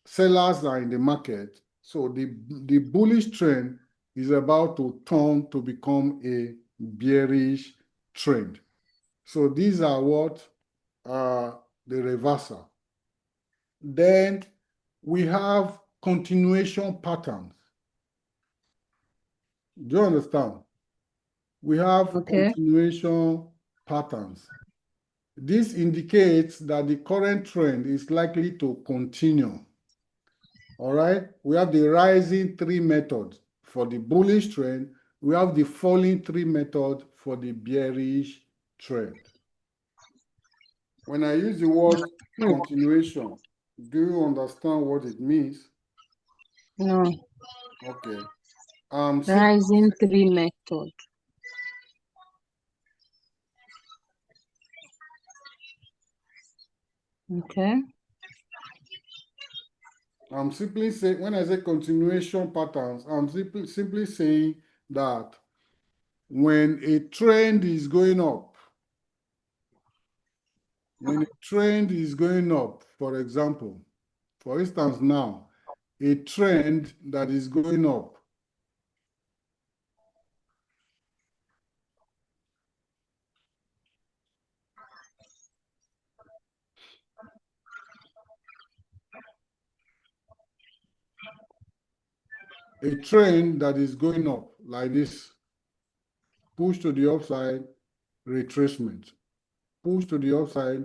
sellers are in the market. So the bullish trend is about to turn to become a bearish trend. So these are what the reversal. Then we have continuation patterns. Do you understand? We have continuation patterns. This indicates that the current trend is likely to continue. All right, we have the rising tree method for the bullish trend. We have the falling tree method for the bearish trend. When I use the word continuation, do you understand what it means? No. Okay. Rising tree method. Okay. I'm simply saying, when I say continuation patterns, I'm simply saying that when a trend is going up, for example, for instance now, a trend that is going up, like this, push to the upside, retracement, push to the upside,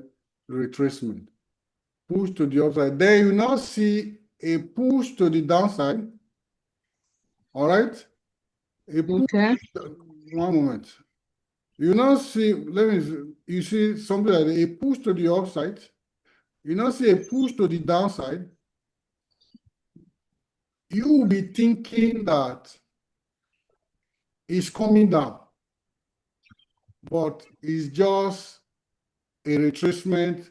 retracement, push to the upside. Then you now see a push to the downside. All right? A push, one moment. You now see, you see something like a push to the upside. You now see a push to the downside. You will be thinking that it's coming down, but it's just a retracement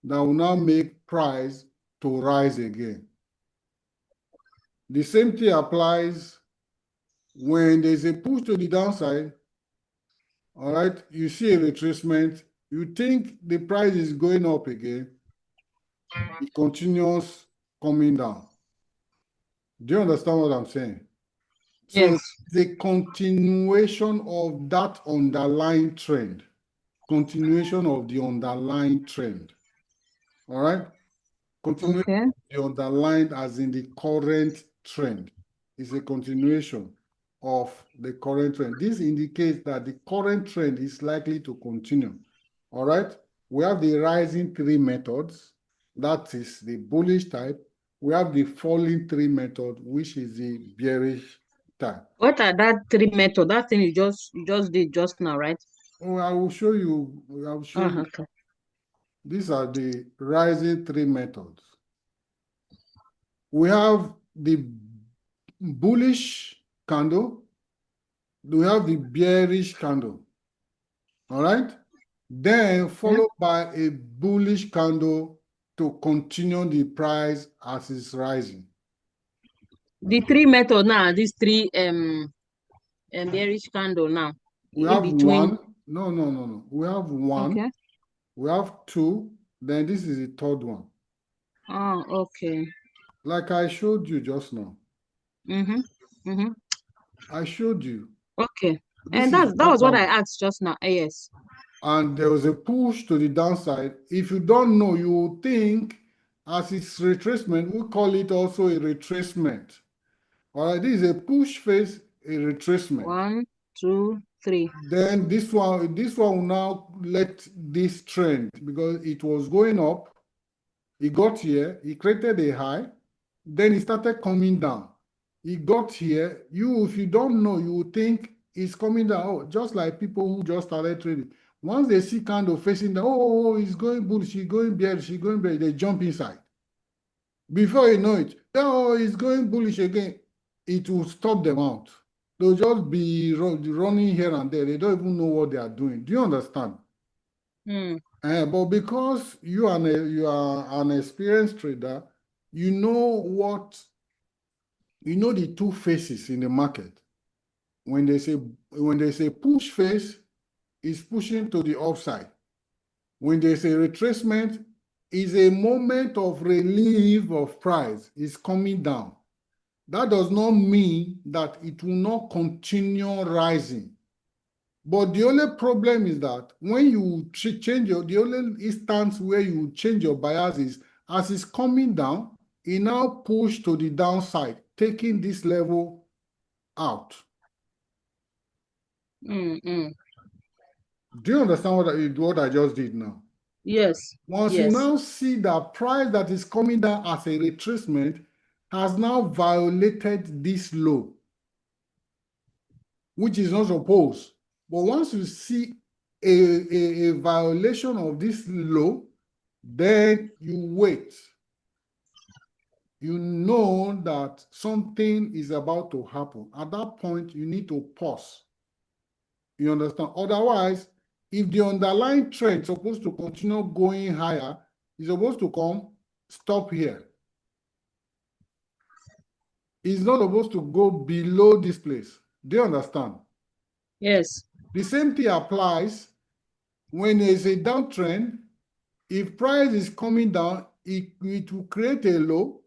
that will now make price to rise again. The same thing applies when there's a push to the downside. All right, you see a retracement, you think the price is going up again, it continues coming down. Do you understand what I'm saying? So yes, the continuation of that underlying trend, continuation of the underlying trend. All right? Continuation of the underlying as in the current trend is a continuation of the current trend. This indicates that the current trend is likely to continue. All right? We have the rising tree methods. That is the bullish type. We have the falling tree method, which is the bearish type. What are that three method? That thing you just did just now, right? Oh, I will show you. I will show you. Okay. These are the rising tree methods. We have the bullish candle. We have the bearish candle. All right? Then followed by a bullish candle to continue the price as it's rising. The three method now, these three bearish candle now. We In have between. one. No. We have one. Okay. We have two. Then this is the third one. Oh, okay. Like I showed you just now. I showed you. Okay. This And is that was what I one. asked just now. Yes. And there was a push to the downside. If you don't know, you will think as it's retracement, we call it also a retracement. All right, this is a push phase, a retracement. 1, 2, 3. Then this one will now let this trend, because it was going up, it got here, it created a high, then it started coming down. It got here, if you don't know, you will think it's coming down. Oh, just like people who just started trading. Once they see candle facing down, it's going bullish, it's going bearish, they jump inside. Before you know it, it's going bullish again. It will stop them out. They'll just be running here and there. They don't even know what they are doing. Do you understand? But because you are an experienced trader, you know the two phases in the market. When they say push phase, it's pushing to the upside. When they say retracement, is a moment of relief of price, is coming down. That does not mean that it will not continue rising. But the only problem is that when you change the only instance where you change your bias is as it's coming down, it now push to the downside, taking this level out. Mm-mm. Do you understand what I just did now? Yes. Once you Yes. now see that price that is coming down as a retracement has now violated this low, which is not supposed. But once you see a violation of this low, then you wait. You know that something is about to happen. At that point, you need to pause. You understand? Otherwise, if the underlying trend is supposed to continue going higher, it's supposed to come, stop here. It's not supposed to go below this place. Do you understand? Yes. The same thing applies when there's a downtrend. If price is coming down, it will create a low,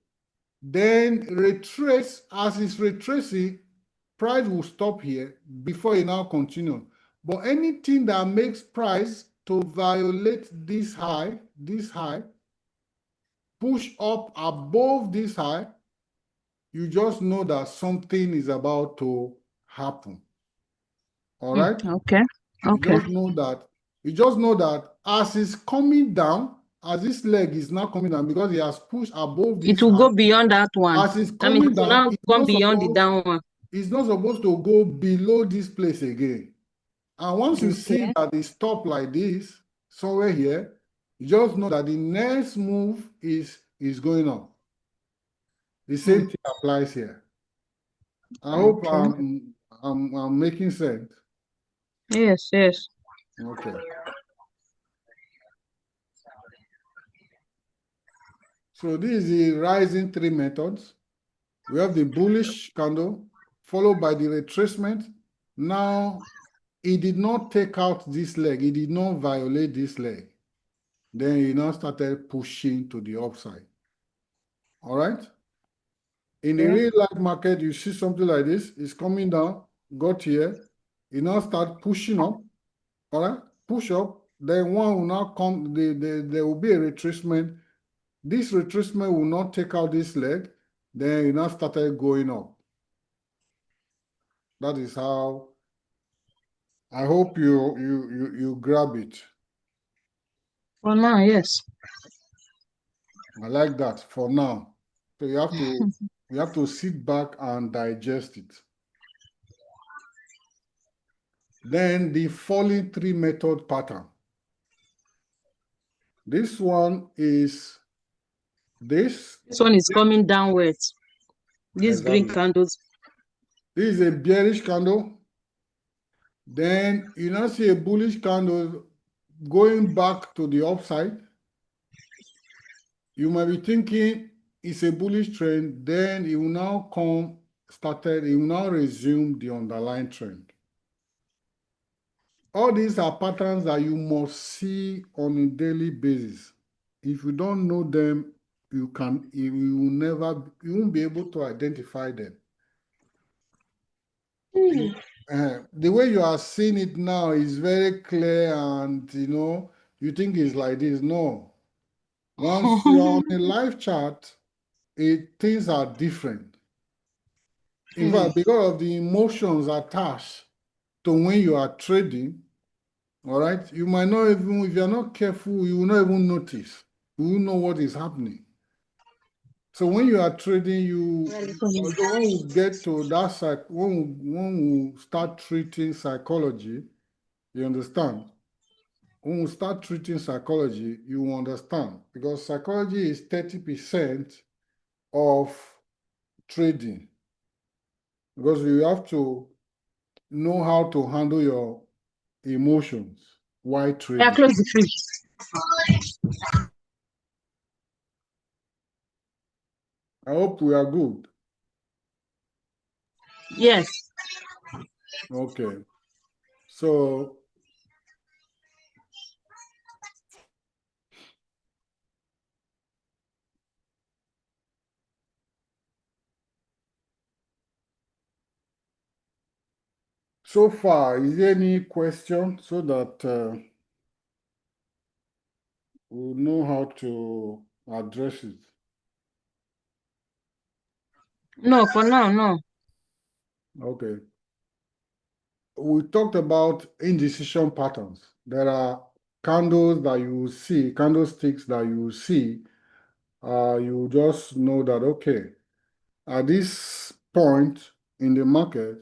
then retrace. As it's retracing, price will stop here before it now continue. But anything that makes price to violate this high, push up above this high, you just know that something is about to happen. All right? Okay. You Okay. just know that as it's coming down, as this leg is now coming down because it has pushed above It this will high, go beyond that one. as it's I mean, coming it will down, now come beyond the down one. it's not supposed to go below this place again. And once you see Okay. that it stop like this, somewhere here, you just know that the next move is going on. The same thing applies here. I hope Okay. I'm making sense. Yes, yes. Okay. So this is the rising three methods. We have the bullish candle followed by the retracement. Now, it did not take out this leg. It did not violate this leg. Then it now started pushing to the upside. All right? In the Okay. real life market, you see something like this. It's coming down, got here. It now start pushing up. All right? Push up. Then one will now come. There will be a retracement. This retracement will not take out this leg. Then it now started going up. That is how I hope you grab it. For now, yes. I like that for now. So you have to sit back and digest it. Then the falling three method pattern. This one is this. This one is coming downwards. These green Exactly. candles. This is a bearish candle. Then you now see a bullish candle going back to the upside. You might be thinking it's a bullish trend, then it will now it will now resume the underlying trend. All these are patterns that you must see on a daily basis. If you don't know them, you won't be able to identify them. The way you are seeing it now is very clear and you think it's like this. No. Once you are on a live chart, things are different. In fact, because of the emotions attached to when you are trading, all right, you might not even, if you're not careful, you will not even notice. You will know what is happening. So when you are trading, although when we get to that side, when we start treating psychology, you understand? When we start treating psychology, you will understand because psychology is 30% of trading because you have to know how to handle your emotions while Yeah, trading. close the fridge. I hope we are good. Yes. Okay. So So far, is there any question so that we'll know how to address it? No, for now, no. Okay. We talked about indecision patterns. There are candles that you will see, candlesticks that you will see. You just know that, okay, at this point in the market,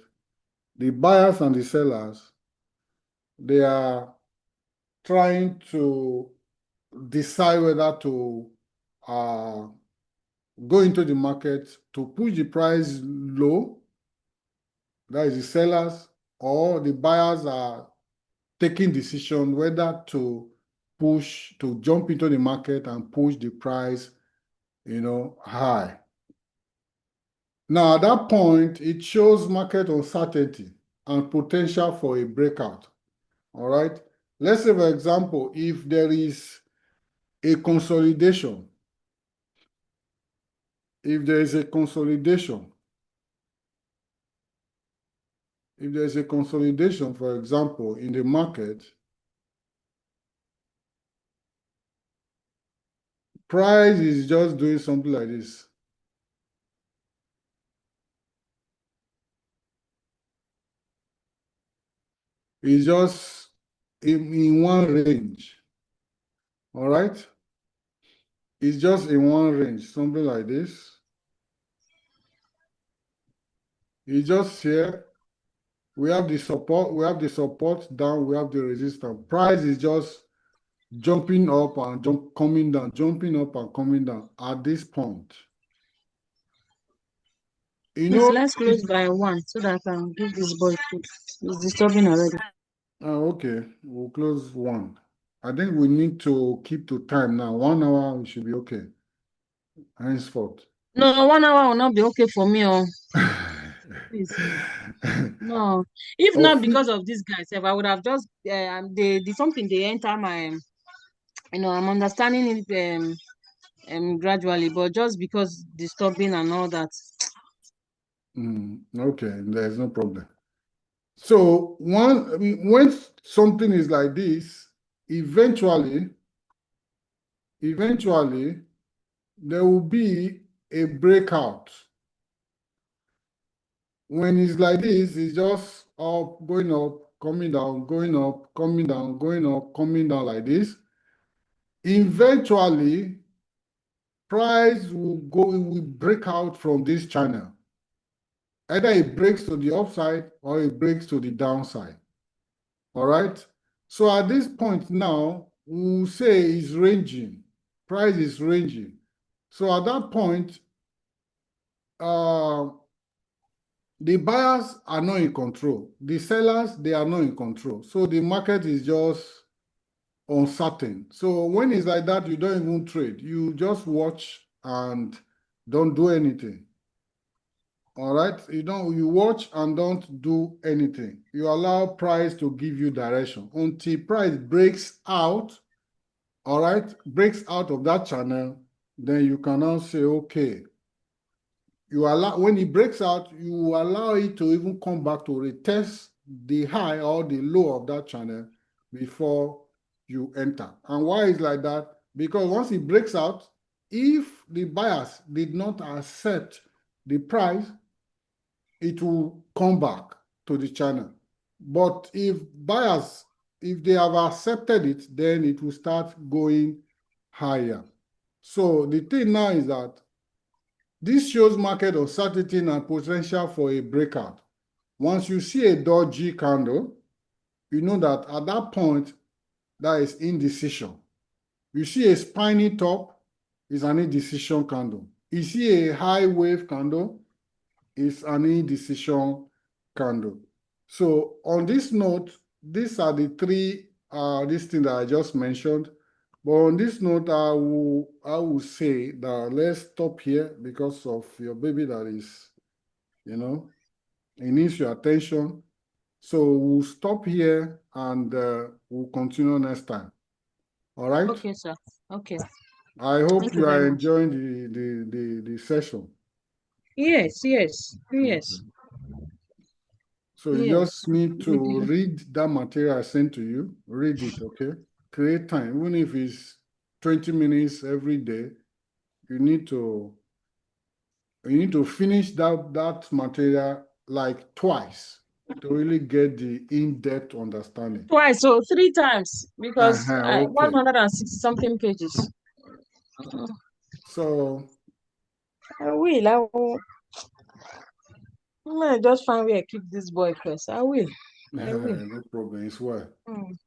the buyers and the sellers, they are trying to decide whether to uh, go into the market to push the price low, that is the sellers, or the buyers are taking decision whether to push, to jump into the market and push the price, high. Now, at that point, it shows market uncertainty and potential for a breakout. All right. Let's say, for example, if there is a consolidation, if there is a consolidation, if there's a consolidation, for example, in the market, price is just doing something like this. It's just in one range. All right. It's just in one range, something like this. It's just here. We have the support down, we have the resistance. Price is just jumping up and coming down, jumping up and coming down at this point. Please, let's close by 1 so that I can give this boy food. It's disturbing already. Okay, we'll close 1. I think we need to keep to time now. 1 hour, we should be okay. Henceforth. No, 1 hour will not be okay for me. Oh, please. No, if not because of these guys, if I would have just the something they enter my, I'm understanding it gradually, but just because disturbing and all that. Okay, there's no problem. So when something is like this, eventually, there will be a breakout. When it's like this, it's just going up, coming down, going up, coming down, going up, coming down like this. Eventually, price will break out from this channel. Either it breaks to the upside or it breaks to the downside. All right. So at this point now, we'll say it's ranging. Price is ranging. So at that point, the buyers are not in control. The sellers, they are not in control. So the market is just uncertain. So when it's like that, you don't even trade. You just watch and don't do anything. All right. You watch and don't do anything. You allow price to give you direction until price breaks out. All right, breaks out of that channel, then you can now say, okay, when it breaks out, you allow it to even come back to retest the high or the low of that channel before you enter. And why is like that? Because once it breaks out, if the buyers did not accept the price, it will come back to the channel. But if they have accepted it, then it will start going higher. So the thing now is that this shows market uncertainty and potential for a breakout. Once you see a dodgy candle, you know that at that point, that is indecision. You see a spiny top, is an indecision candle. You see a high wave candle, is an indecision candle. So on this note, these are the three this thing that I just mentioned. But on this note, I will say that let's stop here because of your baby that is, it needs your attention. So we'll stop here and we'll continue next time. All right? Okay, sir. Okay. I hope Thank you you are very much. enjoying the session. Yes, yes, yes. Okay. So you Yes. just need to read that material I sent to you. Read it, okay? Create time, even if it's 20 minutes every day. You need to finish that material like twice to really get the in-depth understanding. Twice, so 3 times, because Okay. 160 something pages. So I will. I just find where I keep this boy first. I will. I will. no problem. It's well. Mm.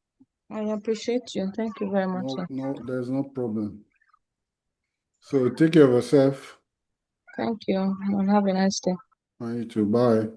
I appreciate you. Thank you very much, sir. No, there's no problem. So take care of yourself. Thank you. And have a nice day. And you too. Bye.